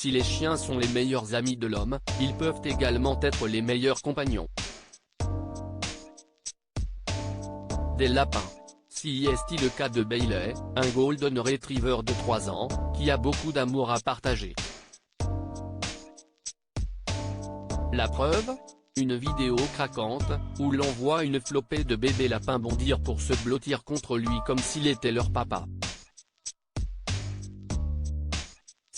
Si les chiens sont les meilleurs amis de l'homme, ils peuvent également être les meilleurs compagnons. Des lapins. Si est le cas de Bailey, un Golden Retriever de 3 ans, qui a beaucoup d'amour à partager. La preuve ? Une vidéo craquante, où l'on voit une flopée de bébés lapins bondir pour se blottir contre lui comme s'il était leur papa.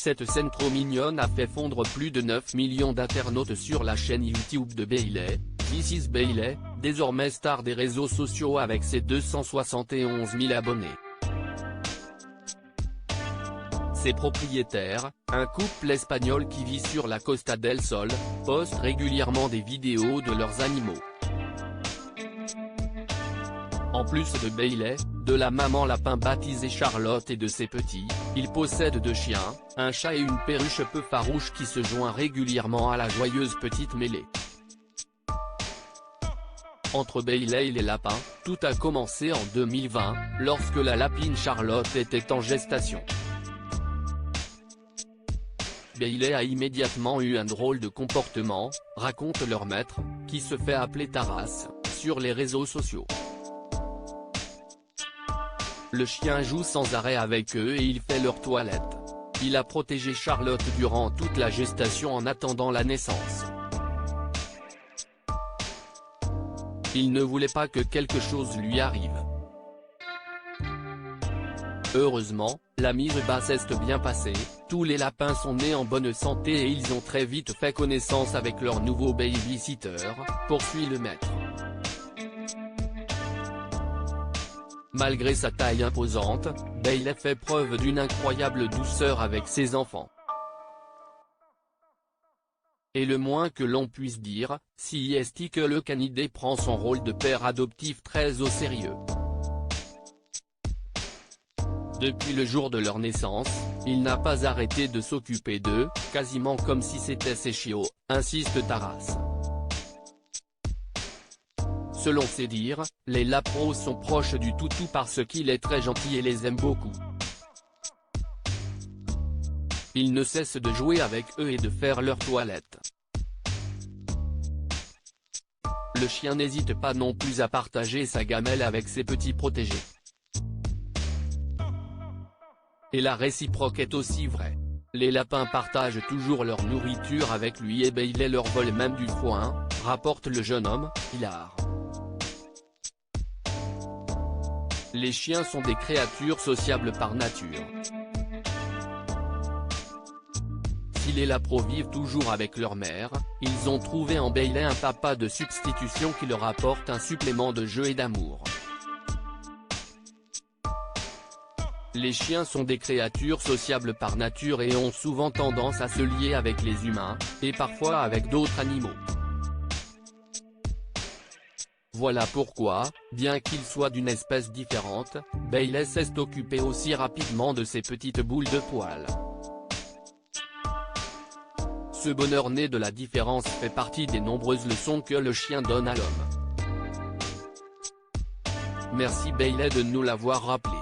Cette scène trop mignonne a fait fondre plus de 9 millions d'internautes sur la chaîne YouTube de Bailey, This is Bailey, désormais star des réseaux sociaux avec ses 271 000 abonnés. Ses propriétaires, un couple espagnol qui vit sur la Costa del Sol, postent régulièrement des vidéos de leurs animaux. En plus de Bailey, de la maman lapin baptisée Charlotte et de ses petits, il possède 2 chiens, un chat et une perruche peu farouche qui se joint régulièrement à la joyeuse petite mêlée. Entre Bailey et les lapins, tout a commencé en 2020, lorsque la lapine Charlotte était en gestation. Bailey a immédiatement eu un drôle de comportement, raconte leur maître, qui se fait appeler Taras, sur les réseaux sociaux. Le chien joue sans arrêt avec eux et il fait leur toilette. Il a protégé Charlotte durant toute la gestation en attendant la naissance. Il ne voulait pas que quelque chose lui arrive. Heureusement, la mise basse est bien passée, tous les lapins sont nés en bonne santé et ils ont très vite fait connaissance avec leur nouveau babysitter, poursuit le maître. Malgré sa taille imposante, Bailey fait preuve d'une incroyable douceur avec ses enfants. Et le moins que l'on puisse dire, si est que le canidé prend son rôle de père adoptif très au sérieux. Depuis le jour de leur naissance, il n'a pas arrêté de s'occuper d'eux, quasiment comme si c'était ses chiots, insiste Taras. Selon ses dires, les lapros sont proches du toutou parce qu'il est très gentil et les aime beaucoup. Il ne cesse de jouer avec eux et de faire leur toilette. Le chien n'hésite pas non plus à partager sa gamelle avec ses petits protégés. Et la réciproque est aussi vraie. Les lapins partagent toujours leur nourriture avec lui et Bailey leur vole même du foin, rapporte le jeune homme, hilar. Les chiens sont des créatures sociables par nature. Si les lapros vivent toujours avec leur mère, ils ont trouvé en Bailey un papa de substitution qui leur apporte un supplément de jeu et d'amour. Les chiens sont des créatures sociables par nature et ont souvent tendance à se lier avec les humains, et parfois avec d'autres animaux. Voilà pourquoi, bien qu'il soit d'une espèce différente, Bailey s'est occupé aussi rapidement de ses petites boules de poils. Ce bonheur né de la différence fait partie des nombreuses leçons que le chien donne à l'homme. Merci Bailey de nous l'avoir rappelé.